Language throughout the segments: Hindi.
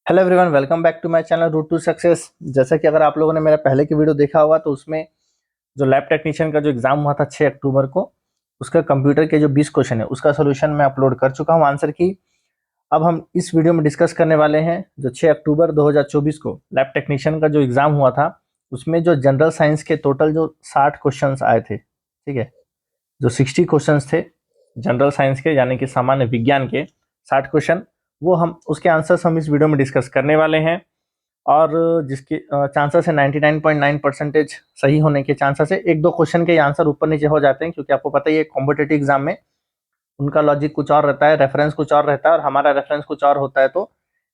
Hello everyone, welcome back to my channel route to success. जैसा कि अगर आप लोगों ने मेरा पहले की वीडियो देखा होगा तो उसमें जो लैब टेक्नीशियन का जो एग्जाम हुआ था 6 अक्टूबर को, उसका कंप्यूटर के जो 20 क्वेश्चन है उसका सोल्यूशन मैं अपलोड कर चुका हूं आंसर की। अब हम इस वीडियो में डिस्कस करने वाले हैं जो 6 अक्टूबर 2024 को लैब टेक्नीशियन का जो एग्जाम हुआ था उसमें जो जनरल साइंस के टोटल जो 60 क्वेश्चन आए थे। ठीक है, जो 60 क्वेश्चंस थे जनरल साइंस के यानी कि सामान्य विज्ञान के 60 क्वेश्चन, वो हम उसके आंसर्स हम इस वीडियो में डिस्कस करने वाले हैं। और जिसके चांसेस है 99.9% सही होने के चांसेस है। एक दो क्वेश्चन के आंसर ऊपर नीचे हो जाते हैं क्योंकि आपको पता ही है कॉम्पिटेटिव एग्जाम में उनका लॉजिक कुछ और रहता है, रेफरेंस कुछ और रहता है और हमारा रेफरेंस कुछ और होता है। तो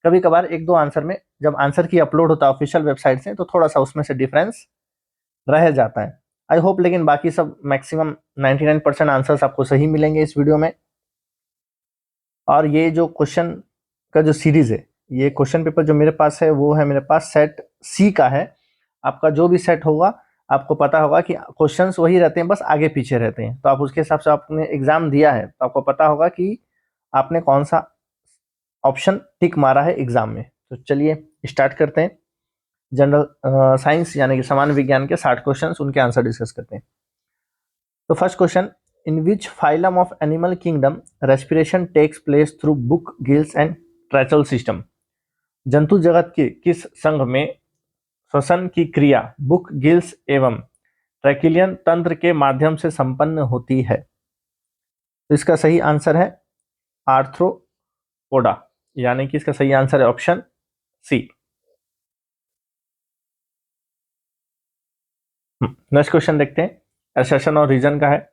कभी कभार एक दो आंसर में जब आंसर की अपलोड होता है ऑफिशियल वेबसाइट से तो थोड़ा सा उसमें से डिफरेंस रह जाता है। आई होप लेकिन बाकी सब मैक्सिमम 99% आंसर्स आपको सही मिलेंगे इस वीडियो में। और ये जो क्वेश्चन का जो सीरीज है, ये क्वेश्चन पेपर जो मेरे पास है वो है मेरे पास सेट सी का है। आपका जो भी सेट होगा आपको पता होगा कि क्वेश्चंस वही रहते हैं, बस आगे पीछे रहते हैं। तो आप उसके हिसाब से आपने एग्जाम दिया है तो आपको पता होगा कि आपने कौन सा ऑप्शन टिक मारा है एग्जाम में। तो चलिए स्टार्ट करते हैं। जनरल साइंस यानी कि सामान्य विज्ञान के 60 क्वेश्चंस, उनके आंसर डिस्कस करते हैं। तो first question, in which phylum of animal kingdom respiration takes place through book gills and tracheal system. जंतु जगत के किस संघ में श्वसन की क्रिया बुक गिल्स एवं ट्रैकिलियन तंत्र के माध्यम से संपन्न होती है? तो इसका सही आंसर है आर्थ्रोपोडा, यानी कि इसका सही आंसर है ऑप्शन सी। नेक्स्ट क्वेश्चन देखते हैं, असर्शन और रीजन का है,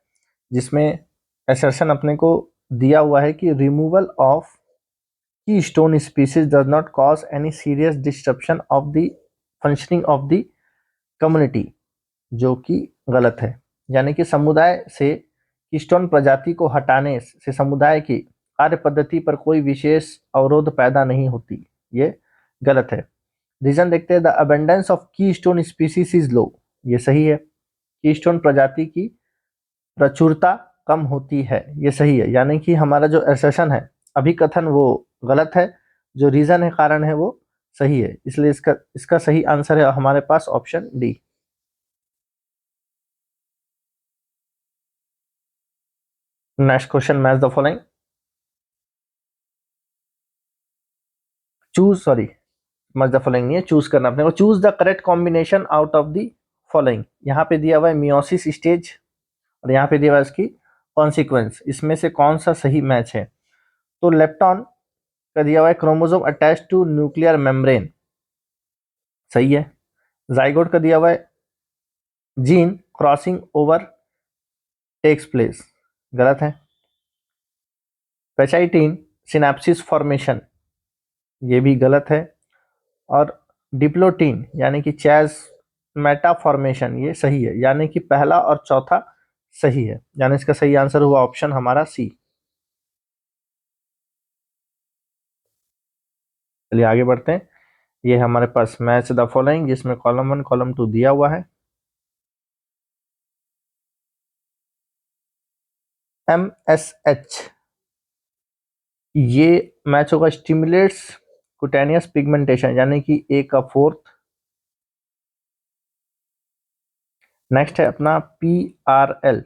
जिसमें असर्शन अपने को दिया हुआ है कि removal of keystone species does not cause any serious disruption of the functioning of the community, जो कि गलत है। यानी कि समुदाय से कीस्टोन प्रजाति को हटाने से समुदाय की कार्य पद्धति पर कोई विशेष अवरोध पैदा नहीं होती, ये गलत है। रीजन देखते हैं, the abundance of keystone species is low, ये सही है। कीस्टोन प्रजाति की प्रचुरता कम होती है, ये सही है। यानी कि हमारा जो असर्शन है, अभिकथन, वो गलत है, जो रीजन है, कारण है, वो सही है। इसलिए इसका इसका सही आंसर है हमारे पास option D. Next question, match the following. Choose, sorry, match the following नहीं है, चूज करना अपने को। Choose the correct combination out of the following. यहाँ पे दिया हुआ है मियोसिस स्टेज और यहाँ पे दिया हुआ है इसकी कॉन्सिक्वेंस, इसमें से कौन सा सही मैच है? तो लेप्टॉन का दिया हुआ है chromosome attach to nuclear membrane, सही है। जाइगोट का दिया हुआ है gene crossing over takes place, गलत है। पेचाइटिन सिनेप्सिस फॉर्मेशन, ये भी गलत है। और डिप्लोटीन यानी कि चैज मेटा फॉर्मेशन, ये सही है। यानी कि पहला और चौथा सही है, यानी इसका सही आंसर हुआ ऑप्शन हमारा सी। चलिए आगे बढ़ते हैं। ये हमारे पास मैच द फॉलोइंग, जिसमें कॉलम 1 कॉलम 2 दिया हुआ है। MSH, ये मैच होगा स्टिमुलेट्स कुटेनियस पिगमेंटेशन, यानी कि ए का फोर्थ। नेक्स्ट है अपना PRL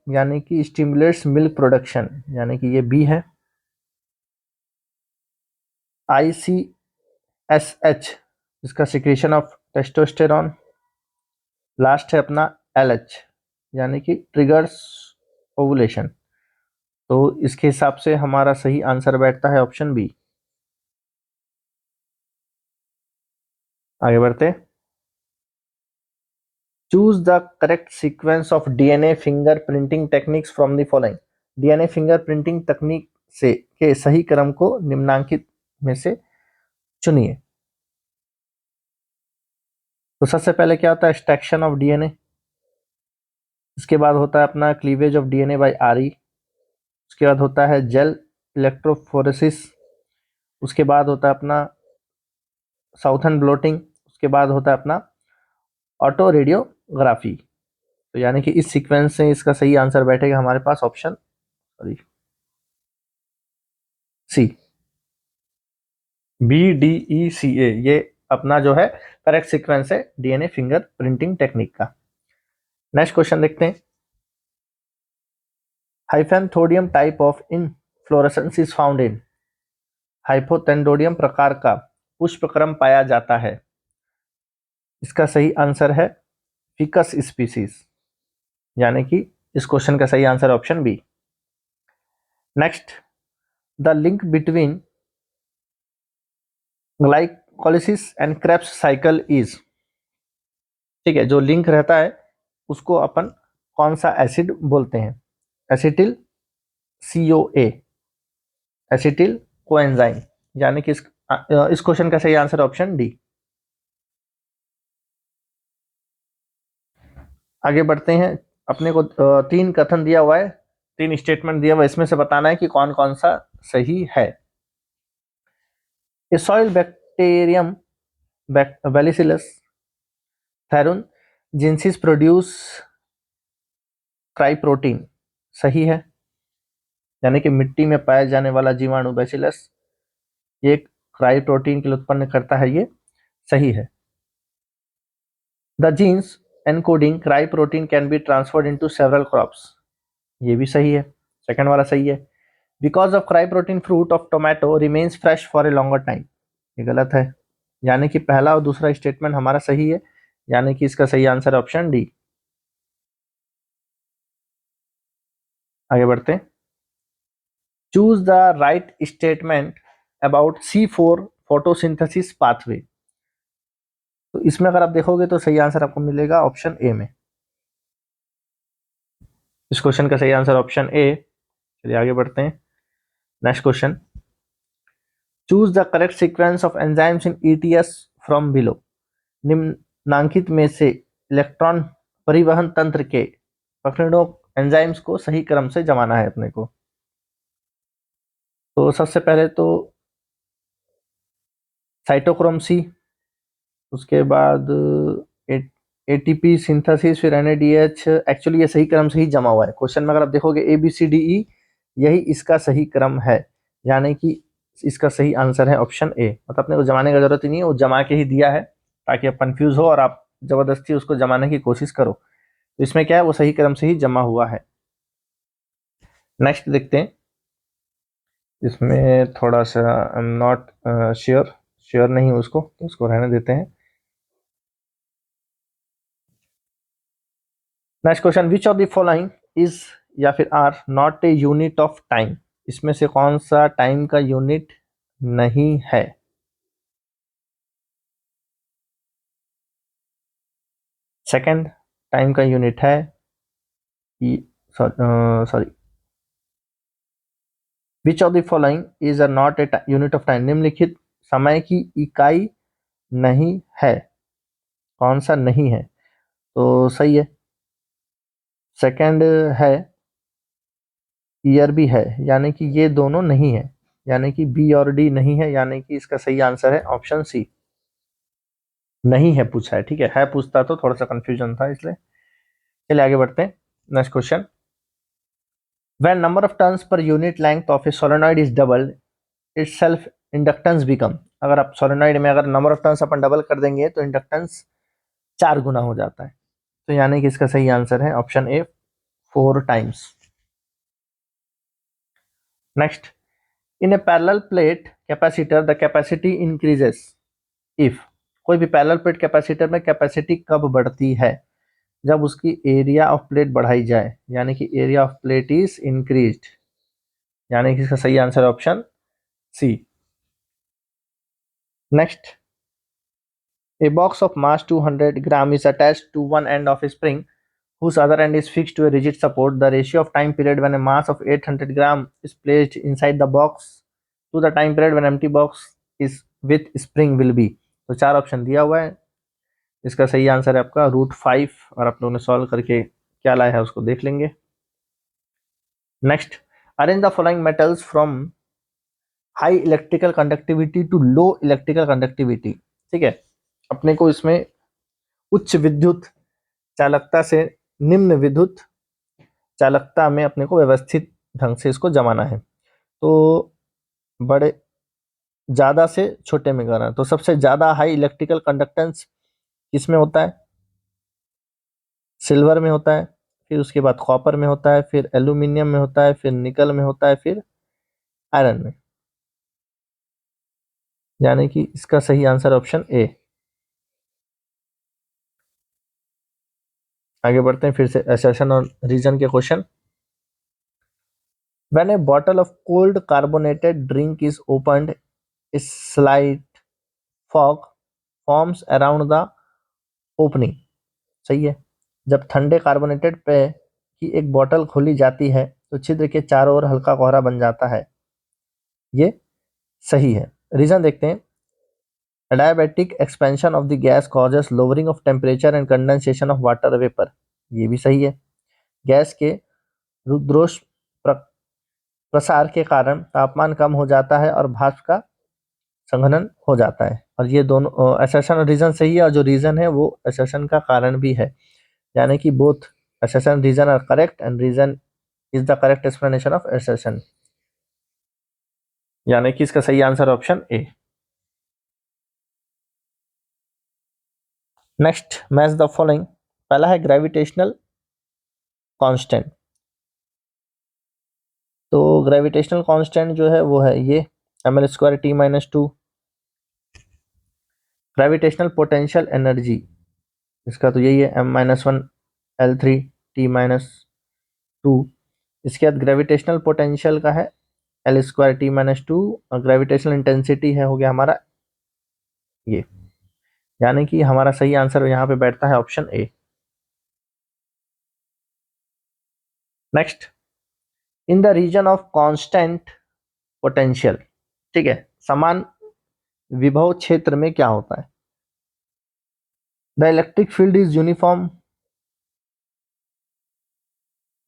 यानी कि स्टिमुलेट्स मिल्क प्रोडक्शन, यानी कि ये बी है। ICSH, इसका सिक्रेशन ऑफ टेस्टोस्टेरॉन। लास्ट है अपना LH, यानी कि ट्रिगर्स ओवुलेशन। तो इसके हिसाब से हमारा सही आंसर बैठता है ऑप्शन बी। आगे बढ़ते, choose the correct sequence of DNA finger printing techniques from the following. DNA finger printing तकनीक से के सही क्रम को निम्नांकित में से चुनिए। तो सबसे पहले क्या होता है, एक्सट्रैक्शन ऑफ DNA। इसके बाद होता है अपना cleavage of DNA by RE। उसके बाद होता है जेल इलेक्ट्रोफोरेसिस। उसके बाद होता है अपना साउथर्न ब्लोटिंग। उसके बाद होता है अपना ऑटो रेडियोग्राफी। तो यानी कि इस सीक्वेंस से इसका सही आंसर बैठेगा हमारे पास ऑप्शन, सॉरी, सी। BDECA ये अपना जो है करेक्ट सीक्वेंस है डीएनए फिंगर प्रिंटिंग टेक्निक का। नेक्स्ट क्वेश्चन देखते हैं। Hypanthodium type of inflorescence is found in. Hypanthodium प्रकार का पुष्पक्रम पाया जाता है। इसका सही आंसर है फिकस स्पीसीज, यानी कि इस क्वेश्चन का सही answer option B. Next, the link between glycolysis and Krebs cycle is. ठीक है, जो लिंक रहता है उसको अपन कौन सा एसिड बोलते हैं? एसिटिल CoA, एसिटिल कोएंजाइम, यानी कि इस क्वेश्चन का सही आंसर ऑप्शन डी। आगे बढ़ते हैं। अपने को 3 कथन दिया हुआ है, 3 स्टेटमेंट दिया हुआ है, इसमें से बताना है कि कौन कौन सा सही है। ए सॉइल बैक्टीरियम बैलिसिलस थेरून जिनसिस प्रोड्यूस क्राइप्रोटीन, सही है, यानी कि मिट्टी में पाया जाने वाला जीवाणु बैसिलस ये क्राइप्रोटीन के लिए उत्पन्न करता है, ये सही है। The genes encoding cry protein can be transferred into several crops, ये भी सही है, सेकंड वाला सही है। Because of cry protein fruit of tomato remains fresh for a longer time, ये गलत है, यानी कि पहला और दूसरा स्टेटमेंट हमारा सही है, यानी कि इसका सही आंसर ऑप्शन डी। आगे बढ़ते हैं। Choose the right statement about C4 photosynthesis pathway. तो इसमें अगर आप देखोगे तो सही आंसर आपको मिलेगा ऑप्शन ए में। इस क्वेश्चन का सही आंसर ऑप्शन ए। चलिए आगे बढ़ते हैं। Next question, choose the correct sequence of enzymes in ETS from below. निम्नांकित में से इलेक्ट्रॉन परिवहन तंत्र के प्रकरणों एंजाइम्स को सही क्रम से जमाना है अपने को। तो सबसे पहले तो साइटोक्रोम C, उसके बाद ATP सिंथेसिस, फिर NADH। एक्चुअली ये सही क्रम से ही जमा हुआ है। क्वेश्चन में अगर आप देखोगे ABCDE यही इसका सही क्रम है, यानी कि इसका सही आंसर है ऑप्शन ए। मतलब अपने को जमाने की जरूरत ही नहीं है, वो जमा के ही दिया है ताकि आप कंफ्यूज हो और आप जबरदस्ती उसको जमाने की कोशिश करो। तो इसमें क्या है, वो सही क्रम से ही जमा हुआ है। नेक्स्ट देखते हैं। इसमें थोड़ा सा I am not sure, sure नहीं हूँ उसको, तो उसको रहने देते हैं। Next question, which of the following is या फिर are not a unit of time. इसमें से कौन सा टाइम का यूनिट नहीं है? सेकंड टाइम का यूनिट है, sorry, which of the following is not a unit of time. निम्नलिखित समय की इकाई नहीं है, कौन सा नहीं है? तो सही है, सेकंड है, ईयर भी है, यानी कि ये दोनों नहीं है, यानी कि बी और डी नहीं है, यानी कि इसका सही आंसर है ऑप्शन सी। नहीं है पूछा है, ठीक है पूछता तो थोड़ा सा कंफ्यूजन था इसलिए। चलिए आगे बढ़ते हैं। Next question, when number of turns per unit length of A solenoid is double it's self inductance become. अगर आप सोलेनॉइड में अगर number of turns upon double कर देंगे तो इंडक्टेंस 4 गुना हो जाता है, तो यानी कि इसका सही आंसर है option A 4 times. Next, in A parallel plate capacitor the capacity increases if. कोई भी पैरेलल प्लेट कैपेसिटर में कैपेसिटी कब बढ़ती है? जब उसकी एरिया ऑफ प्लेट बढ़ाई जाए, यानी कि area of plate is increased, यानी कि इसका सही answer option C. Next, a box of mass 200 gram is attached to one end of a spring whose other end is fixed to a rigid support. The ratio of time period when a mass of 800 gram is placed inside the box to the time period when empty box is with spring will be। तो 4 ऑप्शन दिया हुआ है, इसका सही आंसर है आपका √5, और आप लोगों ने सॉल्व करके क्या लाया है उसको देख लेंगे। Next, arrange the following metals from high electrical conductivity to low electrical conductivity. ठीक है, अपने को इसमें उच्च विद्युत चालकता से निम्न विद्युत चालकता में अपने को व्यवस्थित ढंग से इसको जमाना है। तो बड़े ज्यादा से छोटे में करना है। तो सबसे ज्यादा हाई इलेक्ट्रिकल कंडक्टेंस किस में होता है? सिल्वर में होता है, फिर उसके बाद कॉपर में होता है, फिर एल्यूमिनियम में होता है, फिर निकल में होता है, फिर आयरन में। यानी कि इसका सही आंसर ऑप्शन ए। आगे बढ़ते हैं फिर से असर्शन और रीजन के question. When A bottle of cold carbonated drink is opened, a slight fog forms around the opening। सही है। जब ठंडे कार्बोनेटेड पेय की एक बोतल खोली जाती है तो छिद्र के चारों ओर हल्का कोहरा बन जाता है। ये सही है। रीजन देखते हैं। Adiabatic expansion of the gas causes lowering of temperature and condensation of water vapor। ये भी सही है। गैस के रुद्रोष प्रसार के कारण तापमान कम हो जाता है और भाप का संघनन हो जाता है। और ये दोनों असर्शन और रीजन सही है, और जो रीजन है वो असर्शन का कारण भी है। यानी कि both assertion reason are correct and reason is the correct explanation of assertion. यानी कि इसका सही answer option A. Next, match the following. पहला है ग्रेविटेशनल कांस्टेंट। तो ग्रेविटेशनल कांस्टेंट जो है वो है ये mL²T-2। ग्रेविटेशनल पोटेंशियल एनर्जी, इसका तो यही है M-1L3T-2। इसके बाद ग्रेविटेशनल पोटेंशियल का है L²T-2, और ग्रेविटेशनल इंटेंसिटी है हो गया हमारा ये। यानी कि हमारा सही आंसर यहाँ पे बैठता है option A. Next, in the region of constant potential, ठीक है, समान विभव क्षेत्र में क्या होता है? The electric field is uniform,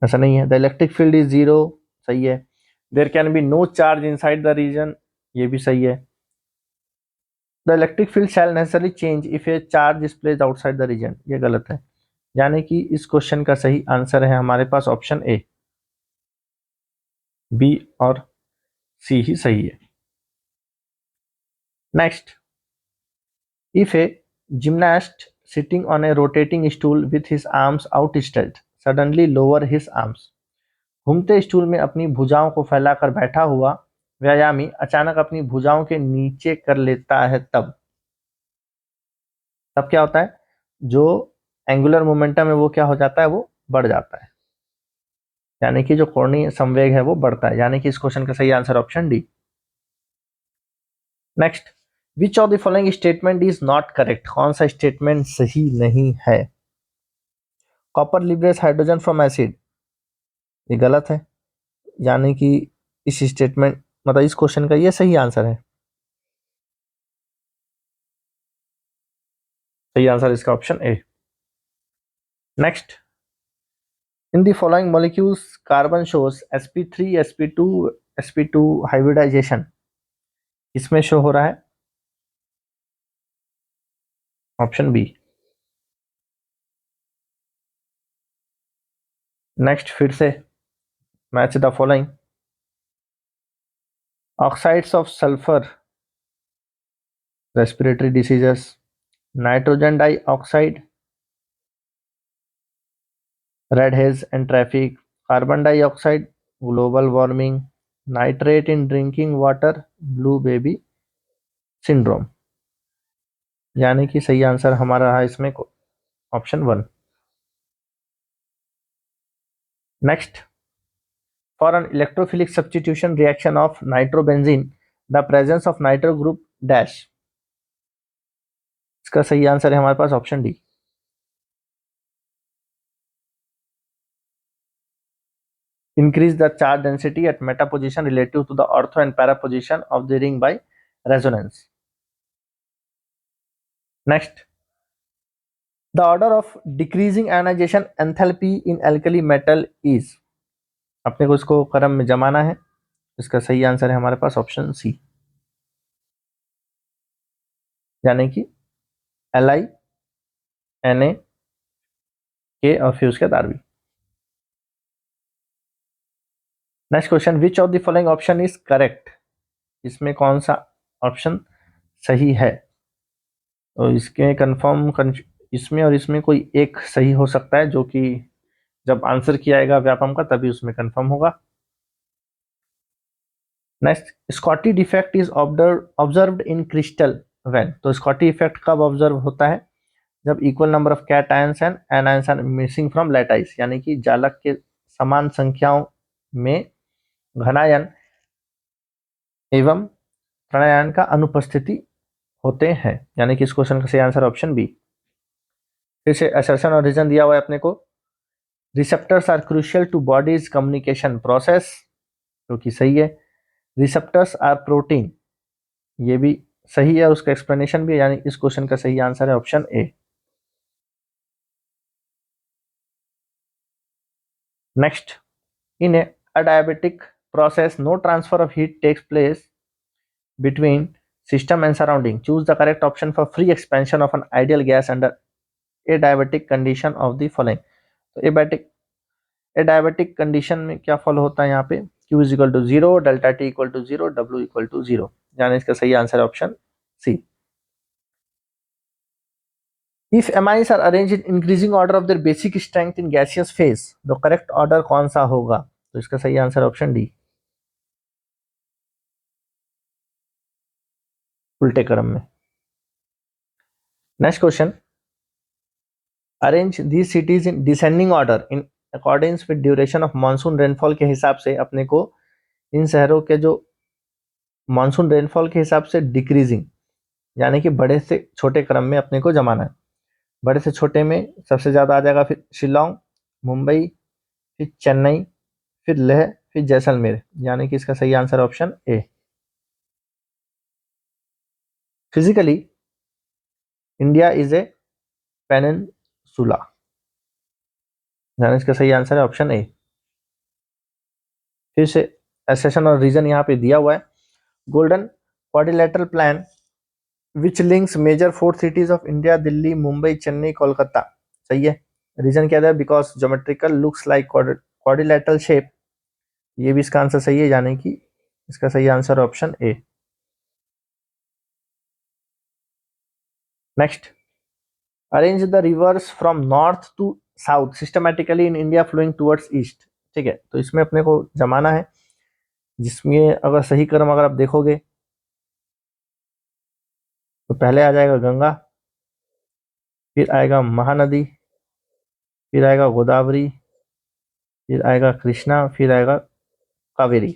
ऐसा नहीं है। The electric field is zero, सही है। There can be no charge inside the region, ये भी सही है। The electric field shall necessarily change if a charge is placed outside the region, ये गलत है। यानी कि इस क्वेश्चन का सही आंसर है हमारे पास ऑप्शन ए। बी और सी ही सही है। Next, if A gymnast sitting on A rotating stool with his arms outstretched suddenly lower his arms. घूमते स्टूल में अपनी भुजाओं को फैलाकर बैठा हुआ व्यायामी अचानक अपनी भुजाओं के नीचे कर लेता है, तब तब क्या होता है? जो एंगुलर मोमेंटम है वो क्या हो जाता है? वो बढ़ जाता है। यानी कि जो कोणीय संवेग है वो बढ़ता है। यानी कि इस क्वेश्चन का सही answer option D. Next, which of the following statement is not correct. कौन सा स्टेटमेंट सही नहीं है? Copper liberates hydrogen from acid, ये गलत है। यानी कि इस स्टेटमेंट मतलब इस क्वेश्चन का ये सही आंसर है। सही आंसर इसका option A. Next, in the following molecules carbon shows sp3 sp2 hybridization, इसमें शो हो रहा है ऑप्शन बी। नेक्स्ट, फिर से match the following. Oxides of sulphur respiratory diseases, nitrogen dioxide red haze and traffic, carbon dioxide global warming, nitrate in drinking water blue baby syndrome. यानी कि सही आंसर हमारा रहा इसमें option 1। Next, for an electrophilic substitution reaction of nitrobenzene the presence of nitro group dash, इसका सही आंसर है हमारे पास option D. Increase the charge density at meta position relative to the ortho and para position of the ring by resonance। Next, the order of decreasing ionization enthalpy in alkali metal is, अपने को इसको क्रम में जमाना है। इसका सही आंसर है हमारे पास ऑप्शन सी, यानी कि Li Na के और फिर उसके बाद Rb। Next question, which of the following option is correct, इसमें कौन सा ऑप्शन सही है। तो इसके इसमें और इसमें कोई एक सही हो सकता है, जो कि जब आंसर किया जाएगा व्यापम का तभी उसमें कंफर्म होगा। Next, Schottky defect is observed in crystal when. तो स्कॉटी इफेक्ट कब ऑब्जर्व होता है? जब equal number of cations and anions are missing from lattice, यानी कि जालक के समान संख्याओं में घनायन एवं ऋणायन का अनुपस्थिति होते हैं, यानी कि इस क्वेश्चन का सही आंसर ऑप्शन बी। फिर से असर्शन और रीजन दिया हुआ है अपने को। Receptors are crucial to body's communication process, जो कि सही है। रिसेप्टर्स आर प्रोटीन, ये भी सही है, उसका एक्सप्लेनेशन भी है, यानी इस क्वेश्चन का सही आंसर है option A. Next, in A diabetic process no transfer of heat takes place between system and surrounding. Choose the correct option for free expansion of an ideal gas under adiabatic condition of the following. तो adiabatic कंडीशन में क्या फॉलो होता है यहाँ पे? Q is equal to 0, delta T equal to 0, W equal to 0, यानी इसका सही आंसर है option C. If amines are arranged in increasing order of their basic strength in gaseous phase, तो करेक्ट ऑर्डर कौन सा होगा? तो इसका सही आंसर ऑप्शन डी, उल्टे क्रम में। Next question, arrange the cities in descending order in according with duration of monsoon rainfall के हिसाब से अपने को इन शहरों के जो मानसून रेनफॉल के हिसाब से डिक्रीजिंग, यानी कि बड़े से छोटे क्रम में अपने को जमाना है। बड़े से छोटे में सबसे ज़्यादा आ जाएगा फिर शिलोंग, मुंबई, फिर चेन्नई, फिर लेह, फिर जैसलमेर, यानी कि इसका सही answer option A. Physically India is a peninsula, यानी इसका सही आंसर है ऑप्शन ए। फिर से एसेशन और रीजन यहाँ पे दिया हुआ है। Golden quadrilateral plan which links major 4 cities of India, Delhi, Mumbai, Chennai, Kolkata, सही है। रीजन क्या था? Because geometrical looks like quadrilateral shape, ये भी इसका आंसर सही है, यानी कि इसका सही answer option A. Next, arrange the rivers from north to south systematically in India flowing towards east. ठीक है, तो इसमें अपने को जमाना है, जिसमें अगर सही क्रम अगर आप देखोगे तो पहले आ जाएगा गंगा, फिर आएगा महानदी, फिर आएगा गोदावरी, फिर आएगा कृष्णा, फिर आएगा कावेरी,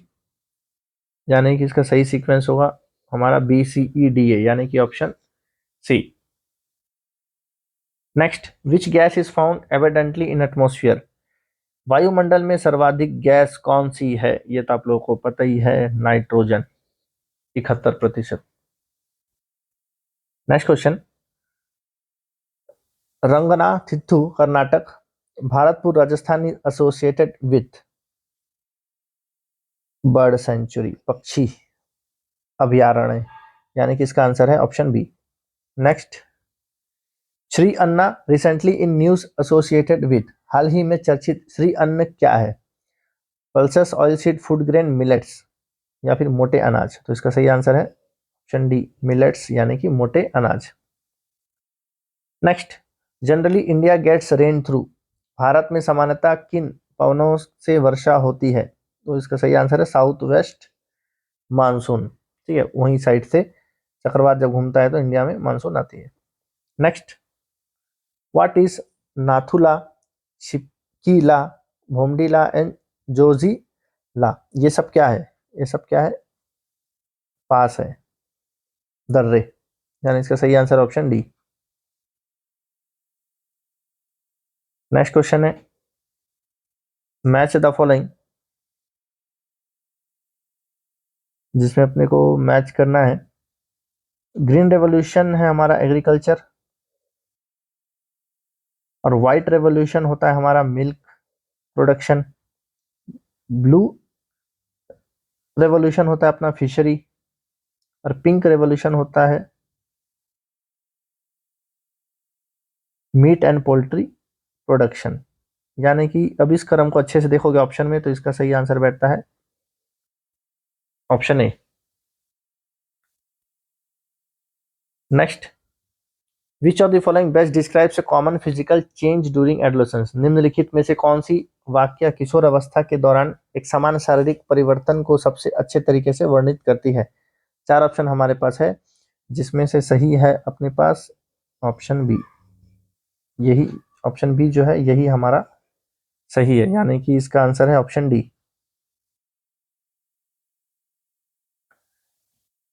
यानी कि इसका सही सीक्वेंस होगा हमारा B C E D A, यानी कि option C. Next, which gas is found evidently in atmosphere. वायुमंडल में सर्वाधिक गैस कौन सी है? ये तो आप लोगों को पता ही है, nitrogen 71%। Next question, Ranganathittu Karnataka, Bharatpur Rajasthan is associated with bird sanctuary, पक्षी अभयारण्य, यानी कि इसका आंसर है option B. Next, Shri Anna recently in news associated with, हाल ही में चर्चित श्री अन्न क्या है? Pulses, oil seed, food grain, millets, या फिर मोटे अनाज। तो इसका सही आंसर है ऑप्शन डी, मिलेट्स, यानी कि मोटे अनाज। Next, generally India gets rain through, Bharat में सामान्यतः किन पवनों से वर्षा होती है? तो इसका सही आंसर है साउथ वेस्ट मानसून। ठीक है, वहीं साइड से चक्रवात जब घूमता है तो इंडिया में मानसून आती है। Next, what is Nathula, Shipkila, Bomdila and Zojila, ये सब क्या है? ये सब क्या है? पास है, दर्रे, यानी इसका सही answer option D. Next question है, मैच द फॉलोइंग, जिसमें अपने को मैच करना है। ग्रीन रेवोल्यूशन है हमारा एग्रीकल्चर, और व्हाइट रेवोल्यूशन होता है हमारा मिल्क प्रोडक्शन, ब्लू रेवोल्यूशन होता है अपना फिशरी, और पिंक रेवोल्यूशन होता है मीट एंड पोल्ट्री प्रोडक्शन, यानी कि अब इस क्रम को अच्छे से देखोगे ऑप्शन में तो इसका सही आंसर बैठता है option A. Next, which of the following best describes a common physical change during adolescence. निम्नलिखित में से कौन सी वाक्य किशोर अवस्था के दौरान एक समान शारीरिक परिवर्तन को सबसे अच्छे तरीके से वर्णित करती है। 4 ऑप्शन हमारे पास है, जिसमें से सही है अपने पास ऑप्शन बी। यही ऑप्शन बी जो है यही हमारा सही है, यानी कि इसका आंसर है option D.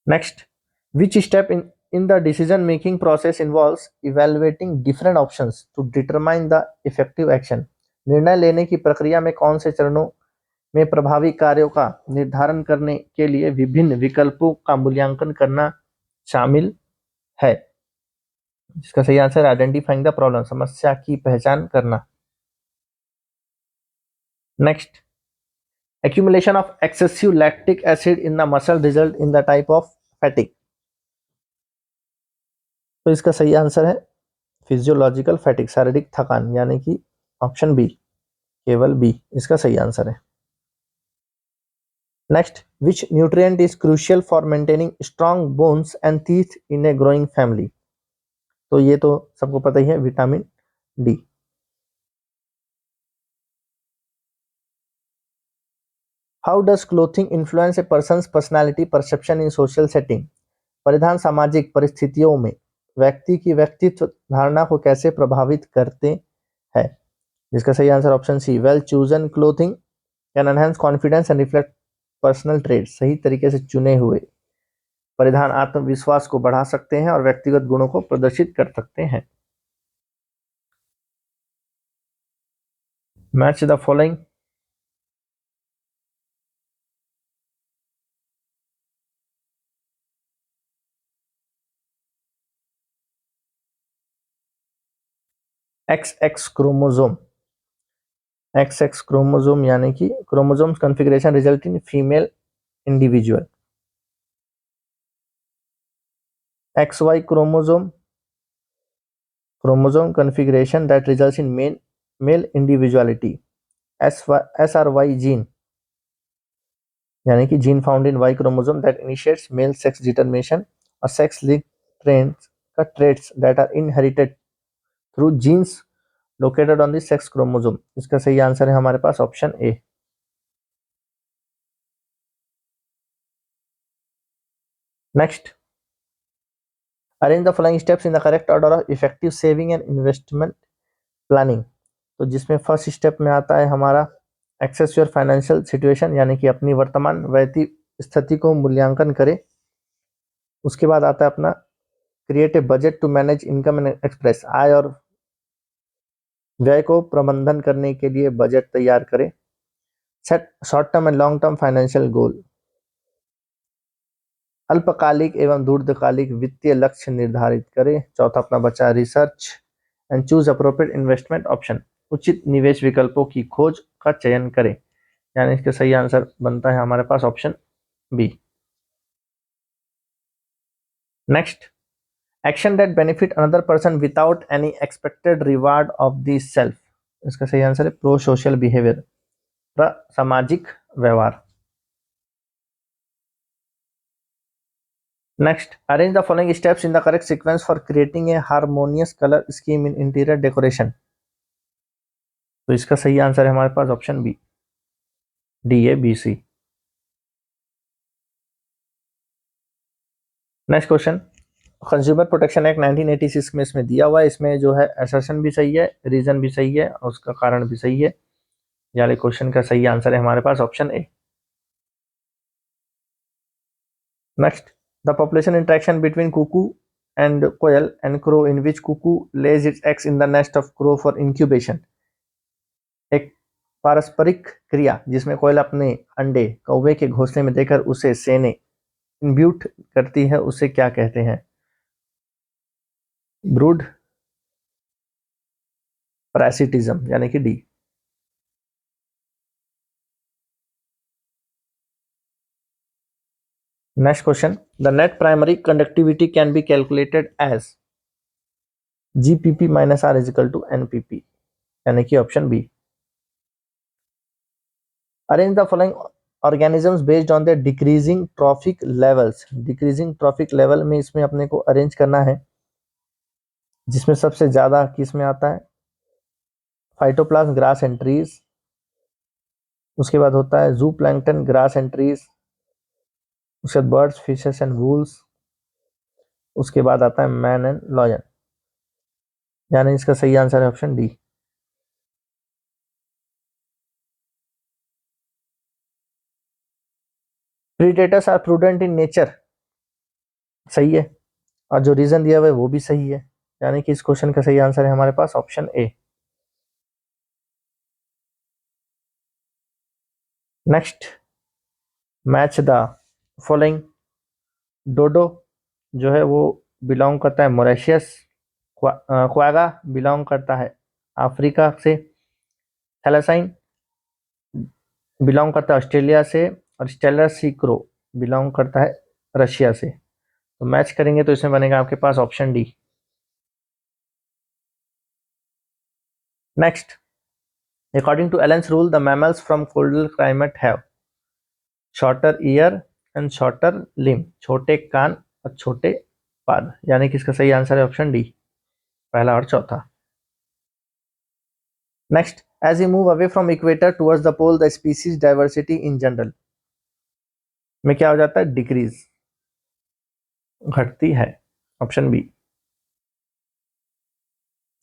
Next, which step in the decision making process involves evaluating different options to determine the effective action। निर्णय लेने की प्रक्रिया में कौन से चरणों में प्रभावी कार्यों का निर्धारण करने के लिए विभिन्न विकल्पों का मूल्यांकन करना शामिल है। इसका सही आंसर आइडेंटिफाइंग द प्रॉब्लम, समस्या की पहचान करना। Next, accumulation of excessive lactic acid in the muscle result in the type of fatigue। तो इसका सही आंसर है फिजियोलॉजिकल फैटिक, शारीरिक थकान, यानी कि ऑप्शन बी, केवल बी इसका सही आंसर है। Next, which nutrient is crucial for maintaining strong bones and teeth in a growing family. तो ये तो सबको पता ही है, vitamin D. How does clothing influence A persons personality perception in social setting. परिधान सामाजिक परिस्थितियों में व्यक्ति की व्यक्तित्व धारणा को कैसे प्रभावित करते हैं। जिसका सही answer option C, well chosen clothing can enhance confidence and reflect personal trade. सही तरीके से चुने हुए परिधान आत्मविश्वास को बढ़ा सकते हैं और व्यक्तिगत गुणों को प्रदर्शित कर सकते हैं। Match the following. XX chromosome, XX chromosome यानी कि chromosome configuration result in female individual. XY chromosome, chromosome configuration that results in male individuality. SRY gene, यानी कि gene found in Y chromosome that initiates male sex determination. और sex linked traits that are inherited through genes located on the sex chromosome. इसका सही आंसर है हमारे पास option A. Next, arrange the following steps in the correct order of effective saving and investment planning. तो जिसमें फर्स्ट स्टेप में आता है हमारा एक्सेस योर फाइनेंशियल सिचुएशन, यानी कि अपनी वर्तमान वैयक्तिक स्थिति को मूल्यांकन करें। उसके बाद आता है अपना create a budget to manage income and express, आय और व्यय को प्रबंधन करने के लिए बजट तैयार करें। Set short term and long term financial goal, अल्पकालिक एवं दीर्घकालिक वित्तीय लक्ष्य निर्धारित करें। चौथा अपना बचा research and choose appropriate investment option, उचित निवेश विकल्पों की खोज का चयन करें। यानी इसका सही आंसर बनता है हमारे पास option B. Next, action that benefit another person without any expected reward of the self. इसका सही आंसर है प्रो सोशल बिहेवियर, सामाजिक व्यवहार। Next, arrange the following steps in the correct sequence for creating a harmonious colour scheme in interior decoration. तो इसका सही आंसर है हमारे पास option B, DABC। Next question, consumer protection act 1986 में इसमें दिया हुआ है। इसमें जो है असर्शन भी सही है, रीजन भी सही है और उसका कारण भी सही है। यानी क्वेश्चन का सही आंसर है हमारे पास option A. Next, the population interaction between cuckoo and koel and crow in which cuckoo lays its eggs in the nest of crow for incubation. एक पारस्परिक क्रिया जिसमें कोयल अपने अंडे कौवे के घोंसले में देकर उसे सेने इम्ब्यूट करती है, उसे क्या कहते हैं। ब्रूड पैरासिटिज्म, यानी कि D. Next question, the net primary conductivity can be calculated as GPP minus R is equal to NPP, यानी कि option B. Arrange the following organisms based on the decreasing trophic levels. Decreasing trophic level में इसमें अपने को अरेंज करना है, जिसमें सबसे ज्यादा किस में आता है, फाइटोप्लाज्म, ग्रास एंड ट्रीज। उसके बाद होता है जू प्लैंक्टन, ग्रास एंड ट्रीज। उसके बाद बर्ड्स, फिशेस एंड वूल्स। उसके बाद आता है मैन एंड लॉयन। यानी इसका सही आंसर है option D. Predators are prudent in nature, सही है, और जो रीजन दिया हुआ है वो भी सही है। यानी कि इस क्वेश्चन का सही आंसर है हमारे पास option A. Next, match the following. Dodo जो है वो बिलोंग करता है मॉरिशस। क्वागा बिलोंग करता है अफ्रीका से। थैलासाइन बिलोंग करता है ऑस्ट्रेलिया से। और स्टेलर सीक्रो बिलोंग करता है रशिया से। तो मैच करेंगे तो इसमें बनेगा आपके पास option D. Next, according to Allen's rule the mammals from colder climate have shorter ear and shorter limb. छोटे कान और छोटे पाद। यानी कि इसका सही आंसर है ऑप्शन डी, पहला और चौथा। Next, as you move away from equator towards the pole the species diversity in general में क्या हो जाता है, डिक्रीज, घटती है, option B.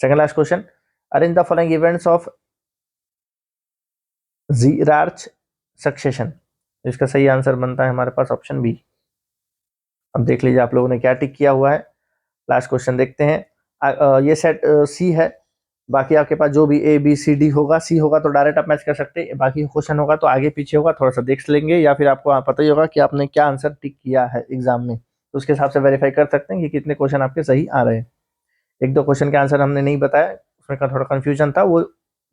Second last question, arrange the following events of xerarch succession. इसका सही आंसर बनता है हमारे पास ऑप्शन बी। अब देख लीजिए आप लोगों ने क्या टिक किया हुआ है। लास्ट क्वेश्चन देखते हैं। ये सेट सी है। बाकी आपके पास जो भी ए बी सी डी होगा, सी होगा तो डायरेक्ट आप मैच कर सकते हैं, बाकी क्वेश्चन होगा तो आगे पीछे होगा, थोड़ा सा देख लेंगे, या फिर आपको पता ही होगा कि आपने क्या आंसर टिक किया है एग्जाम में, तो उसके हिसाब से वेरीफाई कर सकते हैं कि कितने क्वेश्चन आपके सही आ रहे हैं। एक दो क्वेश्चन के आंसर हमने नहीं बताया, उसमें का थोड़ा कंफ्यूजन था, वो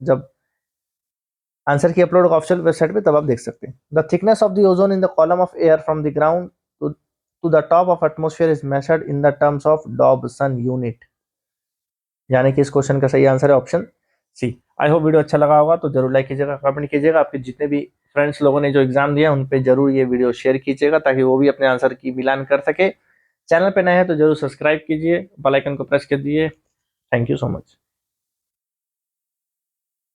जब आंसर की अपलोड होगा ऑफिशियल वेबसाइट पे तब आप देख सकते हैं। The thickness of the ozone in the column of air from the ground to the top of atmosphere is measured in the terms of Dobson unit. यानी कि इस क्वेश्चन का सही आंसर है option C. I hope video अच्छा लगा होगा तो जरूर लाइक कीजिएगा, कमेंट कीजिएगा। आपके जितने भी फ्रेंड्स लोगों ने जो एग्जाम दिया उन पे जरूर ये वीडियो शेयर कीजिएगा, ताकि वो भी अपने आंसर की मिलान कर सके। चैनल पे नए हैं तो जरूर सब्सक्राइब कीजिए, बेल आइकन को प्रेस कर दीजिए। Thank you so much.